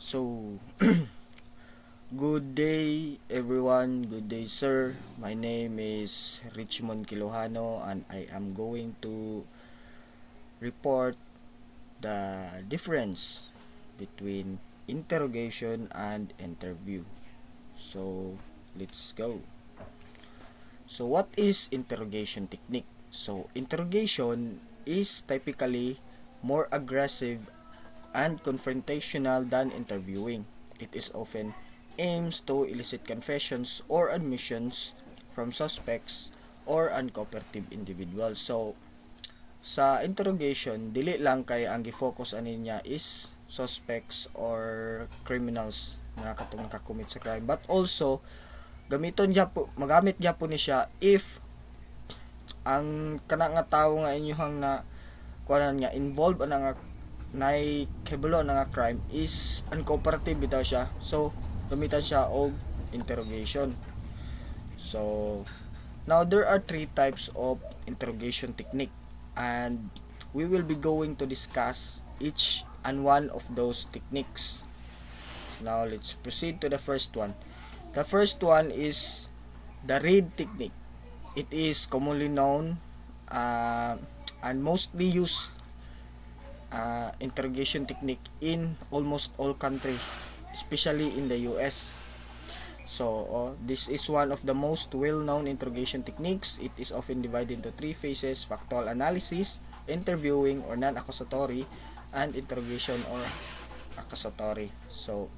So, good day everyone, good day sir. My name is Richmond Kilohano and I am going to report the difference between interrogation and interview. So, let's go. So, what is interrogation technique? So, interrogation is typically more aggressive and confrontational than interviewing. It is often aims to elicit confessions or admissions from suspects or uncooperative individuals. So, sa interrogation, dili lang kay ang gi-focus ani niya is suspects or criminals nga katong nakakommit sa crime, but also magamit niya po ni siya if ang kana nga tawo nga inyohang na kuanan nga involved ana nga nay kibalo na nga crime is uncooperative bitaw siya. So gamitan siya og interrogation. So now there are three types of interrogation technique and we will be going to discuss each and one of those techniques. So now let's proceed to the first one. The first one is the read technique. It is commonly known and mostly used interrogation technique in almost all countries, especially in the US. So, this is one of the most well-known interrogation techniques. It is often divided into three phases: factual analysis, interviewing or non-accusatory, and interrogation or accusatory. So,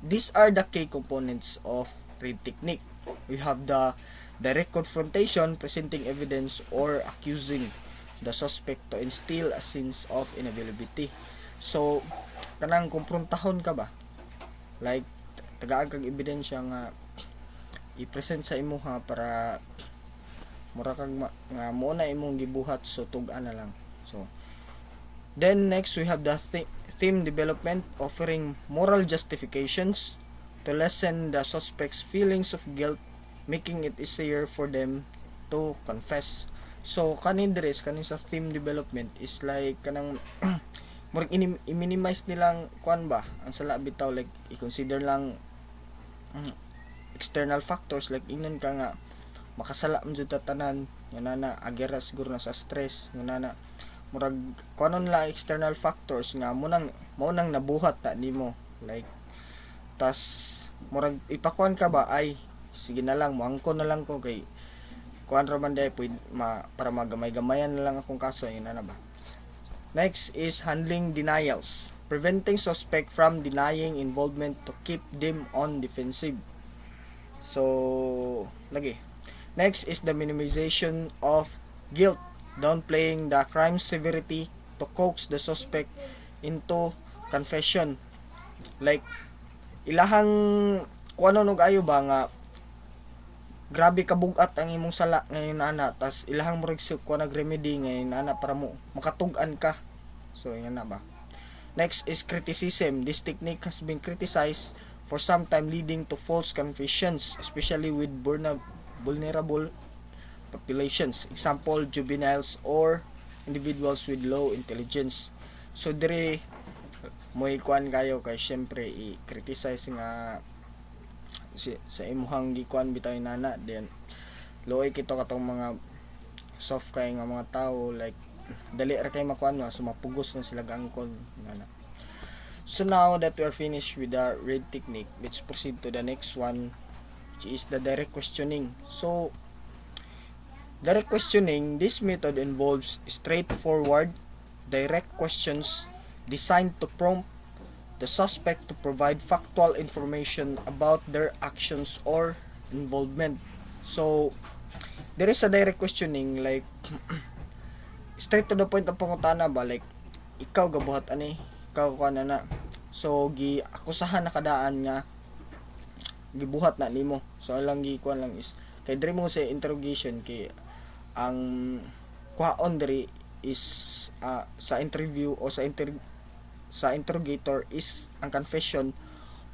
these are the key components of read technique. We have the direct confrontation, presenting evidence or accusing the suspect to instill a sense of inability. So, kanang kumprontahon ka ba? Like, tagaan kang ebidensya nga i-present sa imo ha para mura kag nga mo na imong gibuhat, so tug-an na lang. So, then next we have the theme development, offering moral justifications to lessen the suspect's feelings of guilt, making it easier for them to confess. So kanin sa theme development is like kanang murag i-minimize nilang kuan ba ang sala bitaw, like i-consider lang external factors, like ingnon ka nga makasala man jud tanan nga nana agera siguro na sa stress nga nana murag kuanon lang external factors nga mo nang nabuhat ta nimo, like tas murag ipakuan ka ba ay sige na lang moangko na lang ko kay kuan ra man day para magamay-gamayan na lang akong kaso, yun na ba. Next is handling denials, preventing suspect from denying involvement to keep them on defensive. So lagi. Next is the minimization of guilt, downplaying the crime severity to coax the suspect into confession. Like ilahang kuano og ayo ba nga grabe kabugat ang imong sala ngayon ana, tas ilahang murag ko nag-remedy ngayon ana para mo makatug-an ka. So yun na ba. Next is criticism. This technique has been criticized for some time, leading to false confessions, especially with vulnerable populations, example juveniles or individuals with low intelligence. So dire mo ikuan kayo kay syempre i-criticize nga sa imuhang gikuan bitaw nana, then loy kito katong mga soft kay nga mga tao, like dali ra kay makuan so mapugos na sila gangkon nana. So now that we are finished with the read technique, let's proceed to the next one, which is the direct questioning. So direct questioning, this method involves straightforward direct questions designed to prompt the suspect to provide factual information about their actions or involvement. So, there is a direct questioning, like straight to the point ang pangutana ba, like ikaw gabuhat ani, ikaw kuan na. So gi-akusahan na kadaan nga gibuhat na nimo. So alang gikuan lang is kay diri mo sa interrogation kay ang kuhaon diri is sa interview o sa interrogator is ang confession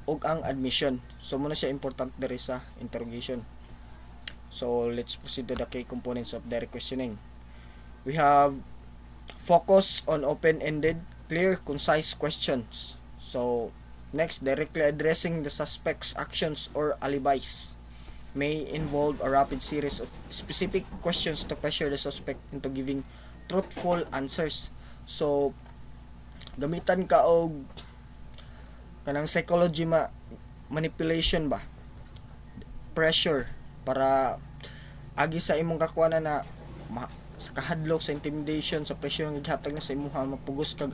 ug ang admission. So muna siya important diri sa interrogation. So let's proceed to the key components of direct questioning. We have focus on open-ended, clear, concise questions. So next, directly addressing the suspect's actions or alibis may involve a rapid series of specific questions to pressure the suspect into giving truthful answers. So gamitan ka og kanang psychology manipulation ba, pressure, para agi sa imong kakuanan na sa kahadlok, sa intimidation, sa pressure nga gihatag na sa imuha, mapugos kag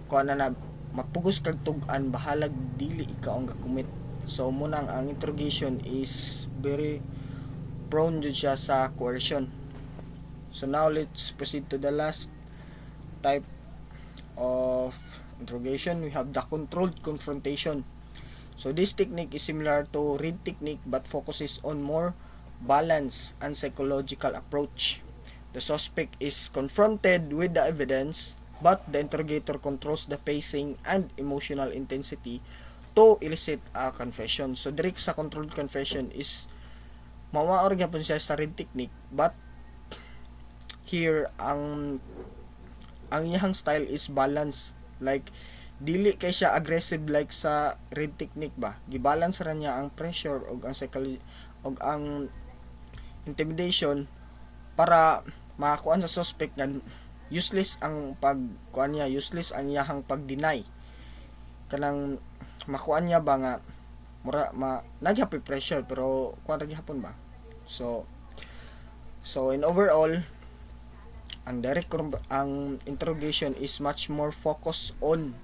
kuana na mapugos kag tug-an, bahalag dili ikaw ang gakumit. So muna ang interrogation is very prone jud siya sa coercion. So now let's proceed to the last type of interrogation. We have the controlled confrontation. So this technique is similar to read technique but focuses on more balanced and psychological approach. The suspect is confronted with the evidence, but the interrogator controls the pacing and emotional intensity to elicit a confession. So direct sa controlled confession is mawaor gyapon siya sa read technique, but here ang iyang style is balance, like dili kay siya aggressive like sa read technique ba, gibalance ra niya ang pressure og ang psychology og ang intimidation para makakuan sa suspect nga useless ang pagkuan niya, useless ang iyahang pag-deny, kanang makuan niya ba nga mura nagyapon pressure pero kuan ra gyapon ba. So in overall, ang interrogation is much more focused on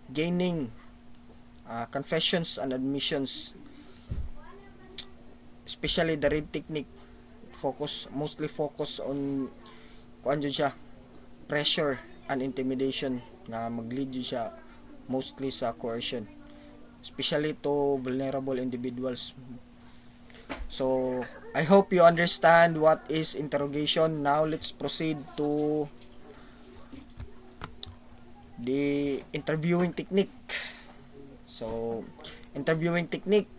gaining confessions and admissions, especially the read technique mostly focus on kuan jud siya, pressure and intimidation nga mag-lead jud siya mostly sa coercion, especially to vulnerable individuals. So I hope you understand what is interrogation. Now let's proceed to the interviewing technique. So interviewing technique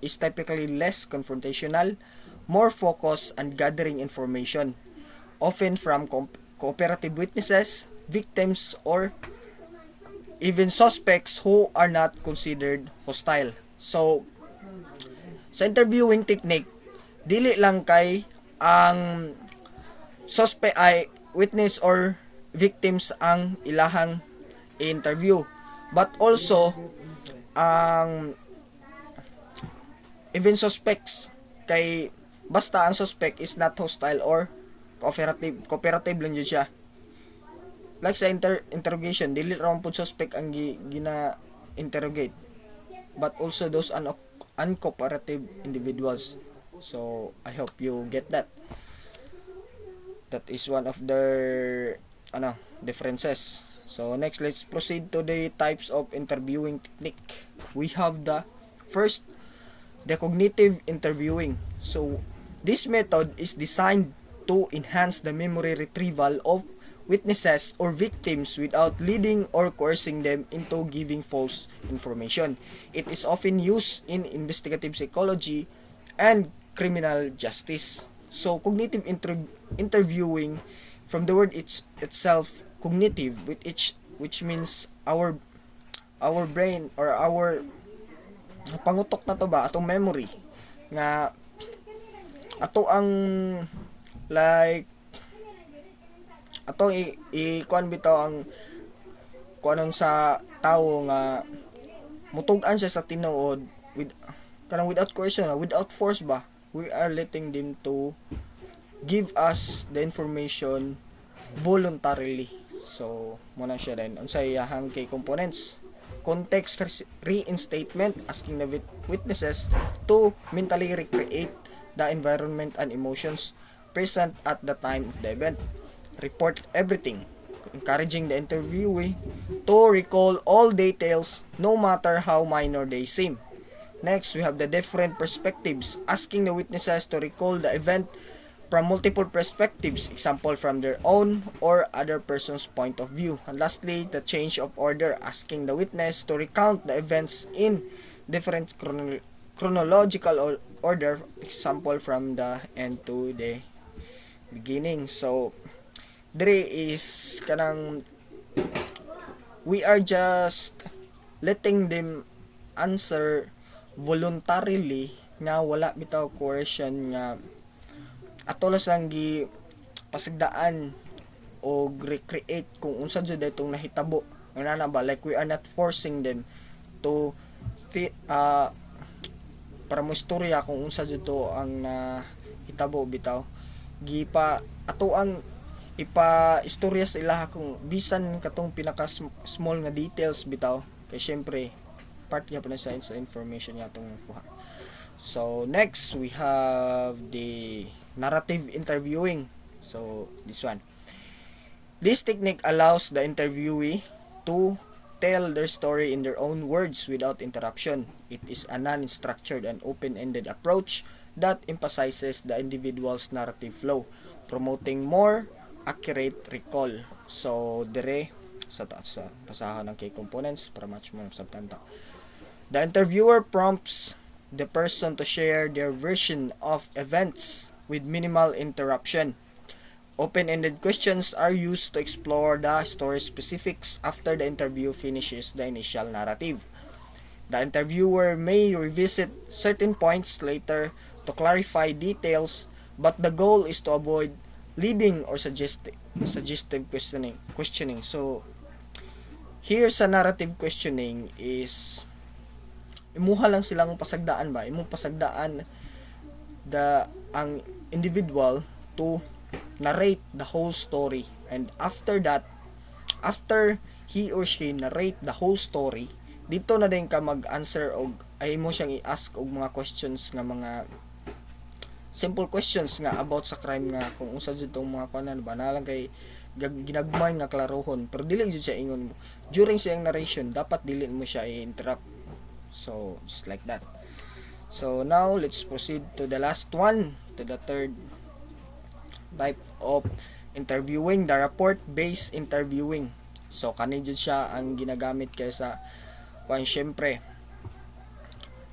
is typically less confrontational, more focused on gathering information, often from cooperative witnesses, victims, or even suspects who are not considered hostile. So sa interviewing technique, dili lang kay ang suspect ay witness or victims ang ilahang interview, but also ang even suspects, kay basta ang suspect is not hostile or cooperative lang yun siya. Like sa interrogation, dili ra pud suspect ang gina-interrogate, but also those uncooperative individuals. So I hope you get that. That is one of their differences. So next, let's proceed to the types of interviewing technique. We have the first, the cognitive interviewing. So this method is designed to enhance the memory retrieval of witnesses or victims without leading or coercing them into giving false information. It is often used in investigative psychology and criminal justice. So cognitive interviewing, from the word itself, cognitive, which means our brain or our pangutok na to ba, atong memory nga ato ang like ato kuan bitaw ang kuanong sa tawo nga mutug-an siya sa tinuod without coercion, without force ba, we are letting them to give us the information voluntarily. So muna siya din unsay iyahang kay components: context reinstatement, asking the witnesses to mentally recreate the environment and emotions present at the time of the event. Report everything, encouraging the interviewee to recall all details no matter how minor they seem. Next, we have the different perspectives, asking the witnesses to recall the event from multiple perspectives, example from their own or other person's point of view. And lastly, the change of order, asking the witness to recount the events in different chronological order, example from the end to the beginning. So dire is kanang we are just letting them answer voluntarily nga wala bitaw coercion nga atolas lang gi pasagdaan o recreate kung unsa jud itong nahitabo nga ba, like we are not forcing them to para mo istorya kung unsa jud to ang nahitabo bitaw, gipa ato ang ipa istorya sa ilaha kung bisan katong pinaka small nga details bitaw kay syempre part gyapon na sa information yatong kuha. So next we have the narrative interviewing. So this one, this technique allows the interviewee to tell their story in their own words without interruption. It is a non-structured and open-ended approach that emphasizes the individual's narrative flow, promoting more accurate recall. So dire sa pasahan ng key components para much more subtanta. The interviewer prompts the person to share their version of events with minimal interruption. Open-ended questions are used to explore the story specifics after the interview finishes the initial narrative. The interviewer may revisit certain points later to clarify details, but the goal is to avoid leading or suggestive questioning. So, here sa narrative questioning is imuha lang silang pasagdaan ba? Imong pasagdaan ang individual to narrate the whole story, and after he or she narrate the whole story, dito na din ka mag-answer og ay mo siyang i-ask og mga questions nga mga simple questions nga about sa crime nga kung unsa jud tong mga kanan ba na lang kay ginagmay nga klarohon pero dili jud siya ingon mo during siyang narration, dapat dili mo siya i-interrupt. So just like that. So now let's proceed to the last one, to the third type of interviewing, the report-based interviewing. So kani jud siya ang ginagamit kay sa kung syempre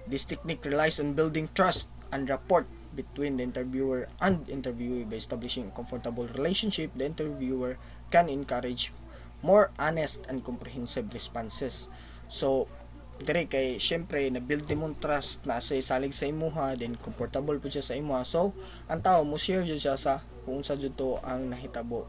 this technique relies on building trust and rapport between the interviewer and interviewee. By establishing a comfortable relationship, the interviewer can encourage more honest and comprehensive responses. So dire kay syempre na build mo trust na sa salig sa imuha, then comfortable po siya sa imuha, so ang tao mo share jud siya sa kung sa jud to ang nahitabo.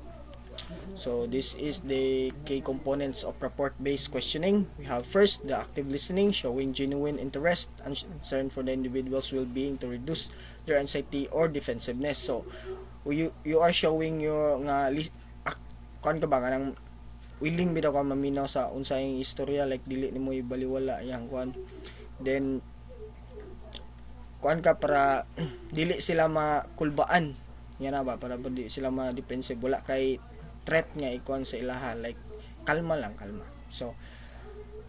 So this is the key components of report-based questioning. We have first the active listening, showing genuine interest and concern for the individual's well-being to reduce their anxiety or defensiveness. So you are showing your nga kan ka ba kanang willing bitaw ka maminaw sa unsayong istorya, like dili nimo ibaliwala yang kuan, then kuan ka para dili sila makulbaan yan na ba, para di sila ma-defensive, wala kay threat nga ikuan sa ilaha, like kalma. So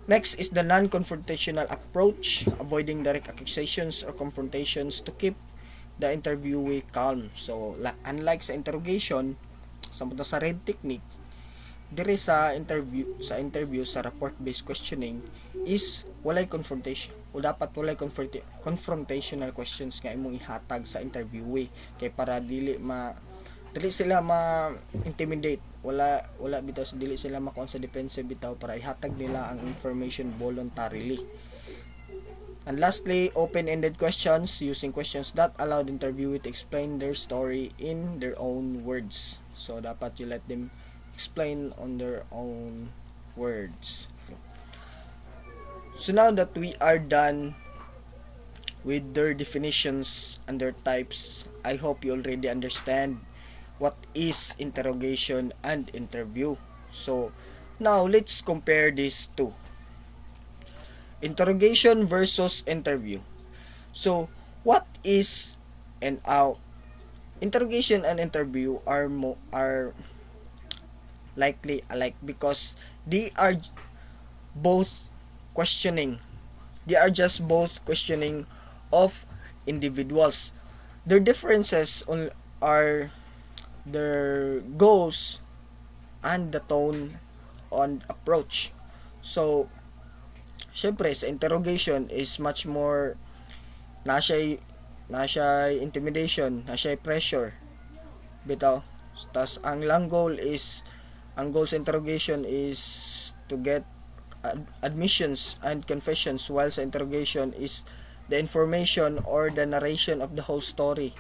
next is the non-confrontational approach, avoiding direct accusations or confrontations to keep the interviewee calm. So unlike sa interrogation, sa red technique, dire sa interview sa report-based questioning is walay confrontation, o dapat walay confrontational questions nga imong ihatag sa interviewee kay para dili sila ma-intimidate, wala bitaw sa dili sila makuha sa defensive bitaw, para ihatag nila ang information voluntarily. And lastly, open-ended questions, using questions that allow the interviewee to explain their story in their own words. So dapat you let them explain on their own words. So now that we are done with their definitions and their types, I hope you already understand what is interrogation and interview. So now let's compare these two. Interrogation versus interview. So what is interrogation and interview are likely alike because they are both questioning. They are just both questioning of individuals. Their differences are their goals and the tone on approach. So syempre sa interrogation is much more na siya intimidation, na siya pressure bitaw. Tas ang goal sa interrogation is to get admissions and confessions, while sa interrogation is the information or the narration of the whole story,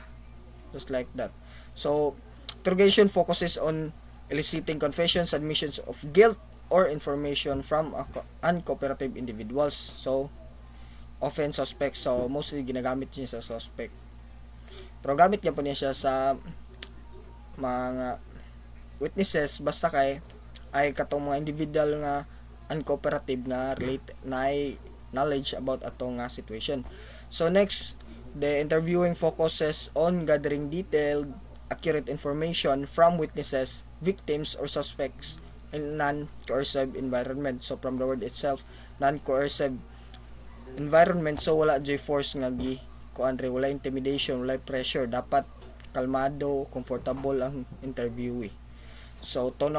just like that. So interrogation focuses on eliciting confessions, admissions of guilt, or information from uncooperative individuals. So often suspects, so mostly ginagamit niya sa suspect, pero gamit niya po niya siya sa mga witnesses basta kay ay katong mga individual nga uncooperative nga relate na knowledge about atong nga situation. So next, the interviewing focuses on gathering detailed, accurate information from witnesses, victims, or suspects in non-coercive environment. So from the word itself, non-coercive environment, so wala joy force nga gi kuanre, wala intimidation, wala pressure, dapat kalmado, comfortable ang interviewee. So tone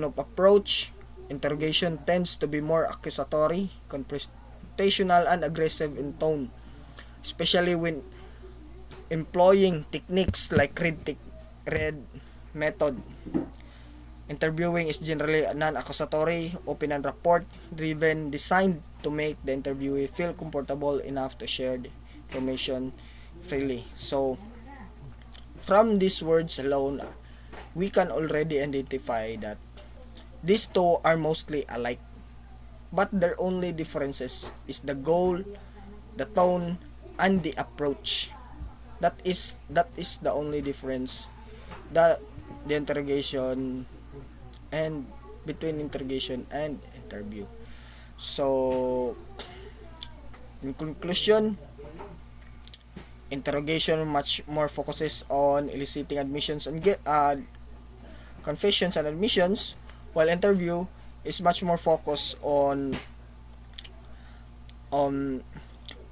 of approach, interrogation tends to be more accusatory, confrontational, and aggressive in tone, especially when employing techniques like red method. Interviewing is generally non-accusatory, open and report driven, designed to make the interviewee feel comfortable enough to share the information freely. So from these words alone, we can already identify that these two are mostly alike, but their only differences is the goal, the tone, and the approach. That is the only difference that the interrogation and between interrogation and interview. So in conclusion, interrogation much more focuses on eliciting admissions and confessions and admissions, while interview is much more focused on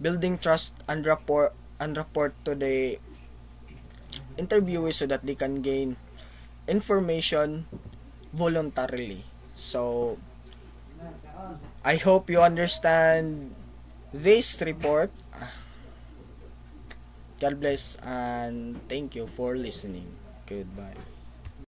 building trust and rapport to the interviewee so that they can gain information voluntarily. So I hope you understand this report. God bless and thank you for listening. Goodbye.